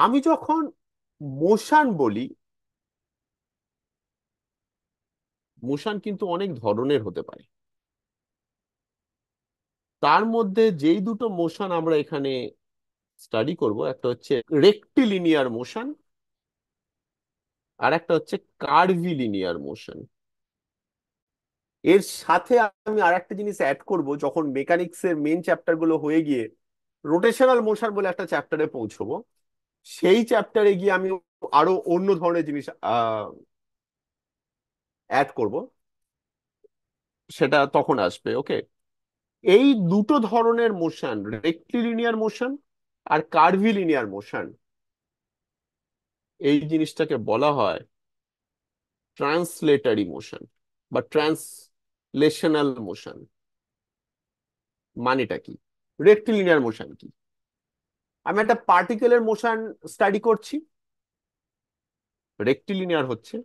আমি যখন মোশন বলি, মোশন কিন্তু অনেক ধরনের হতে পারে। তার মধ্যে যেই দুটো মোশন আমরা এখানে স্টাডি করব, একটা হচ্ছে রেক্টিলিনিয়ার মোশন, আর একটা হচ্ছে কার্ভিলিনিয়ার মোশন। এর সাথে আমি আর একটা জিনিস অ্যাড করব, যখন মেকানিক্স এর মেন চ্যাপ্টার গুলো হয়ে গিয়ে রোটেশনাল মোশন বলে একটা চ্যাপ্টারে পৌঁছবো, সেই চ্যাপ্টারে গিয়ে আমি আরো অন্য ধরনের জিনিস অ্যাড করব। সেটা তখন আসবে, ওকে। এই দুটো ধরনের মোশন, রেক্টিলিনিয়ার মোশন আর কার্ভিলিনিয়ার মোশন, এই জিনিসটাকে বলা হয় ট্রান্সলেটারি মোশন বা ট্রান্সলেশনাল মোশন। মানেটা কি? রেক্টিলিনিয়ার মোশন কি? আমি একটা পার্টিকেলের মোশন স্টাডি করছি। রেক্টিলিনিয়ার হচ্ছে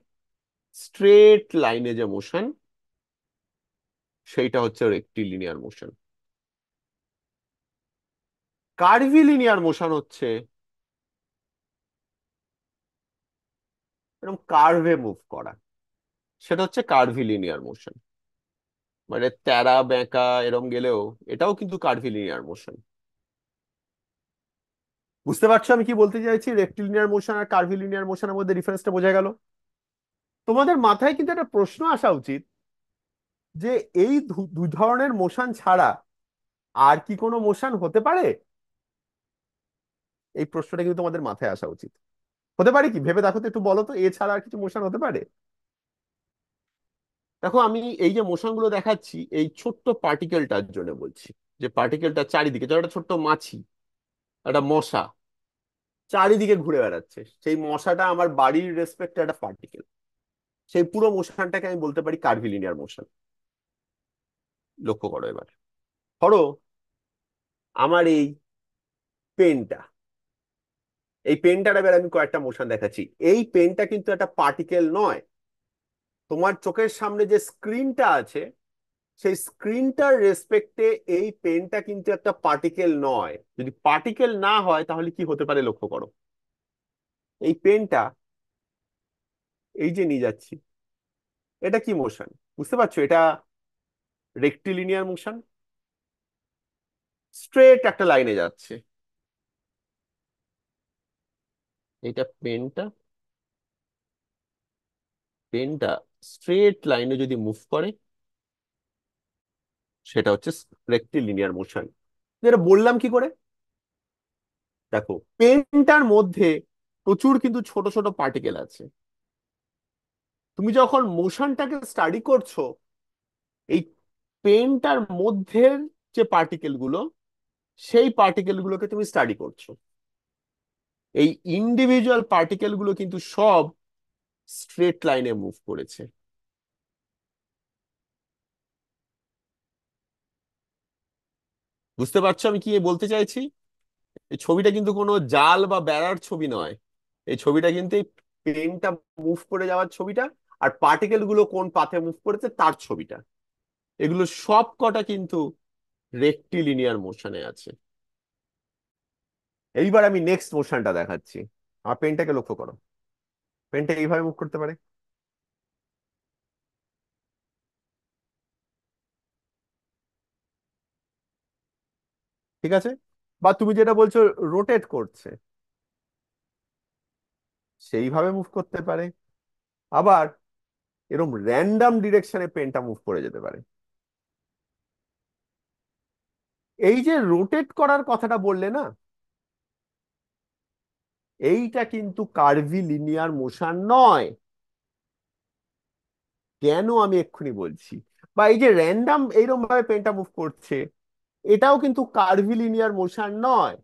স্ট্রেট লাইনে যে মোশন, সেইটা হচ্ছে রেক্টিলিনিয়ার মোশন। কার্ভিলিনিয়ার মোশন হচ্ছে এরকম কার্ভে মুভ করা, সেটা হচ্ছে কার্ভিলিনিয়ার মোশন। মানে তেরা বেঁকা এরম গেলেও এটাও কিন্তু কার্ভিলিনিয়ার মোশন। বুঝতে পারছো আমি কি বলতে চাইছি? রেক্টিলিনিয়ার মোশন আর কার্ভিলিনিয়ার মোশনের মধ্যে ডিফারেন্সটা বোঝা গেল? তোমাদের মাথায় কিন্তু একটা প্রশ্ন আসা উচিত যে এই দুই ধরনের মোশন ছাড়া আর কি কোনো মোশন হতে পারে। এই প্রশ্নটা কিন্তু তোমাদের মাথায় আসা উচিত। হতে পারে কি, ভেবে দেখো তো, একটু বলো তো, এছাড়া আর কিছু মোশন হতে পারে? দেখো, আমি এই যে মোশন গুলো দেখাচ্ছি এই ছোট্ট পার্টিকেলটার জন্য বলছি। যে পার্টিকেলটা চারিদিকে, ধরো একটা ছোট্ট মাছি, একটা মশা চারিদিকে ঘুরে বেড়াচ্ছে, সেই মশাটা আমার বাড়ির রেসপেক্টে একটা পার্টিকেল। সেই পুরো মোশনটাকে আমি বলতে পারি কার্ভিলিনিয়ার মোশন। লক্ষ্য করো এবার। ধরো আমার এই পেনটা, এই পেনটার এবার আমি কয়েকটা মোশন দেখাচ্ছি। এই পেনটা কিন্তু একটা পার্টিকেল নয়। তোমার চোখের সামনে যে স্ক্রিনটা আছে, সেই স্ক্রিনটার রেসপেক্টে এই পেনটা কিন্তু একটা পার্টিকেল নয়। যদি পার্টিকেল না হয় তাহলে কি হতে পারে লক্ষ্য করো। এই পেনটা এই যে নিয়ে যাচ্ছি, এটা কি মোশন? বুঝতে পারছো? এটা রেক্টিলিনিয়ার মোশন, স্ট্রেট একটা লাইনে যাচ্ছে। এটা পেনটা, পেনটা স্ট্রেট লাইনে যদি মুভ করে, সেটা হচ্ছে রেক্টিলিনিয়ার মোশন। যেটা বললাম কি করে? দেখো, পেনটার মধ্যে প্রচুর কিন্তু ছোট ছোট পার্টিকেল আছে। তুমি যখন মোশনটাকে স্টাডি করছো, এই পেনটার মধ্যের যে পার্টিকেল গুলো, সেই পার্টিকেল গুলোকে তুমি স্টাডি করছো। এই ইন্ডিভিজুয়াল পার্টিকেল গুলো কিন্তু সব স্ট্রেট লাইনে মুভ করেছে। বুঝতে পারছো আমি কি বলতে চাইছি? এই ছবিটা কিন্তু কোনো জাল বা বেড়ার ছবি নয়। এই ছবিটা কিন্তু এই পেনটা মুভ করে যাওয়ার ছবিটা, আর পার্টিকেল গুলো কোন পাথে মুভ করেছে তার ছবিটা। এগুলো সব কটা কিন্তু রেক্টিলিনিয়ার মোশনে আছে। এইবার আমি নেক্সট মোশনটা দেখাচ্ছি। আমার পেনটাকে লক্ষ্য করো। পেনটা এইভাবে মুভ করতে পারে, ঠিক আছে? বা তুমি যেটা বলছো রোটেট করছে, সেইভাবে মুভ করতে পারে। আবার এরকম র্যান্ডম ডিরেকশনে পেনটা মুভ করে যেতে পারে। এই যে রোটেট করার কথাটা বললে না, এইটা কিন্তু কার্ভিলিনিয়ার মোশন নয়। কেন আমি এক্ষুনি বলছি। বা এই যে র্যান্ডম এইরকম ভাবে পেনটা মুভ করছে, এটাও কিন্তু কার্ভিলিনিয়ার মোশন নয়।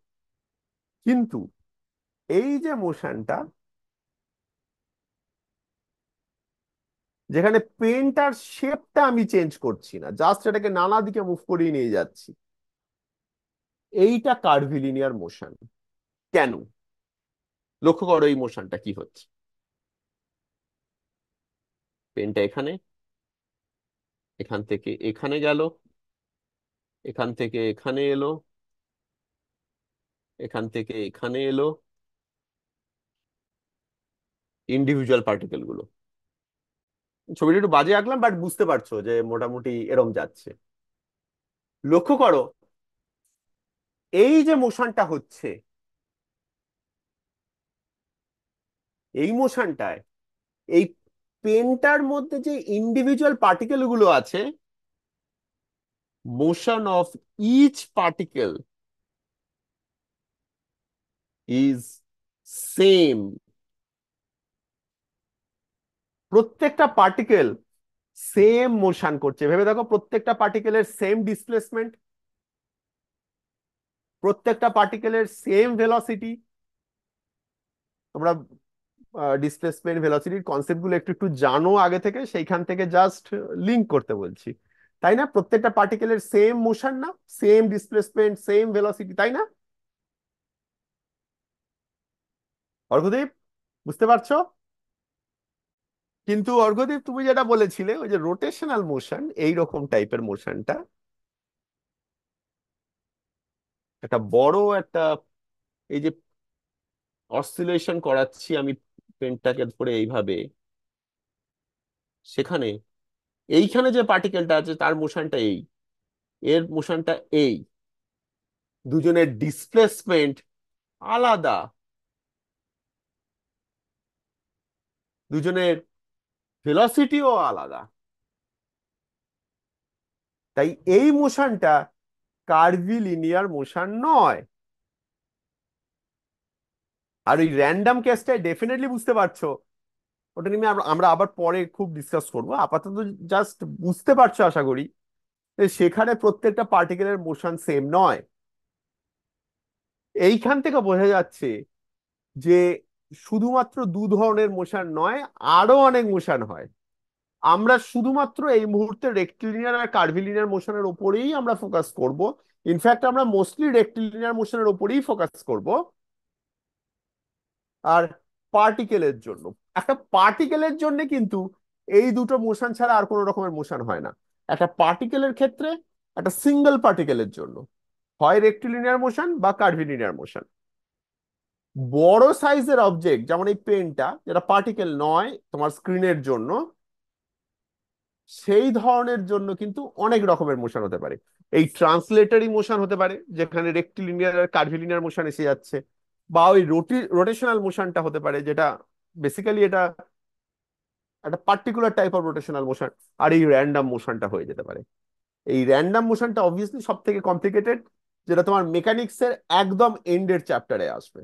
কিন্তু এই যে মোশনটা, যেখানে পেনটার শেপটা আমি চেঞ্জ করছি না, জাস্ট এটাকে নানা দিকে মুভ করিয়ে নিয়ে যাচ্ছি, এইটা কার্ভিলিনিয়ার মোশন। কেন? লক্ষ্য করো এই মোশনটা কি হচ্ছে। পেনটা এখানে, এখান থেকে এখানে গেল, এখান থেকে এখানে এলো, এখান থেকে এখানে এলো, ইন্ডিভিজুয়াল পার্টিকেল গুলো। ছবিটা একটু বাজে আঁকলাম, বাট বুঝতে পারছো যে মোটামুটি এরম যাচ্ছে। লক্ষ্য করো, এই যে মোশনটা হচ্ছে, এই মোশনটায় এই পেনটার মধ্যে যে ইন্ডিভিজুয়াল পার্টিকেল গুলো আছে, motion of each particle is same. প্রত্যেকটা পার্টিকেল সেম মোশন করছে, ভেবে দেখো, প্রত্যেকটা পার্টিকেলের সেম ডিসপ্লেসমেন্ট, প্রত্যেকটা পার্টিকেলের সেম ভেলোসিটি। তোমরা ডিসপ্লেসমেন্ট ভেলোসিটির কনসেপ্ট গুলো একটু একটু জানো আগে থেকে, সেইখান থেকে জাস্ট লিঙ্ক করতে বলছি। তাই না? প্রত্যেকটা পার্টিকেলের সেম মোশন, না সেম ডিসপ্লেসমেন্ট, সেম ভেলোসিটি, তাই না? অর্ঘদীপ, বুঝতে পারছো? কিন্তু অর্ঘদীপ, তুমি যেটা বলেছিলে ওই যে রোটেশনাল মোশন, এই রকম টাইপের মোশনটা, একটা বড় একটা, এই যে অসিলেশন করাচ্ছি আমি পেনটাকে ধরে এইভাবে, সেখানে এইখানে যে পার্টিকেলটা আছে তার মোশনটা এই, এর মোশনটা এই, দুজনের ডিসপ্লেসমেন্ট আলাদা, দুজনের ভেলোসিটিও আলাদা। তাই এই মোশনটা কার্ভিলিনিয়ার মোশন নয়। আর ওই র্যান্ডম কেসটাই ডেফিনেটলি বুঝতে পারছো, ওটা নিয়ে আমরা আবার পরে খুব ডিসকাস করবো। আপাতত জাস্ট বুঝতে পারছো আশা করি যে সেখানে প্রত্যেকটা পার্টিকেলের মোশন সেম নয়। এইখান থেকে বোঝা যাচ্ছে যে শুধুমাত্র দু ধরনের মোশন নয়, আরো অনেক মোশন হয়। আমরা শুধুমাত্র এই মুহূর্তে রেক্টিলিনিয়ার আর কার্ভিলিনিয়ার মোশনের ওপরেই আমরা ফোকাস করব। ইনফ্যাক্ট আমরা মোস্টলি রেক্টিলিনিয়ার মোশনের ওপরেই ফোকাস করব। আর পার্টিকেলের জন্য, একটা পার্টিকেলের জন্য কিন্তু এই দুটো মোশন ছাড়া আর কোনো রকমের মোশন হয় না। একটা পার্টিকেলের ক্ষেত্রে, একটা সিঙ্গেল পার্টিকেলের জন্য হয় রেক্টিলিনিয়ার মোশন বা কার্ভিলিনিয়ার মোশন। বড় সাইজের অবজেক্ট যেমন এই পেনটা, যেটা পার্টিকেল নয় তোমার স্ক্রিনের জন্য, সেই ধরনের জন্য কিন্তু অনেক রকমের মোশন হতে পারে। এই ট্রান্সলেটারি মোশন হতে পারে, যেখানে রেক্টিলিনিয়ার আর কার্ভিলিনিয়ার মোশন এসে যাচ্ছে, বা ওই রোটেশনাল মোশনটা হতে পারে, যেটা বেসিক্যালি এটা একটা particular type of rotational motion. আর এই র্যান্ডম মোশনটা হয়ে যেতে পারে। এই র্যান্ডম মোশনটা অবভিয়াসলি সব থেকে কমপ্লিকেটেড, যেটা তোমার মেকানিক্সের একদম এন্ডের চ্যাপ্টারে আসবে।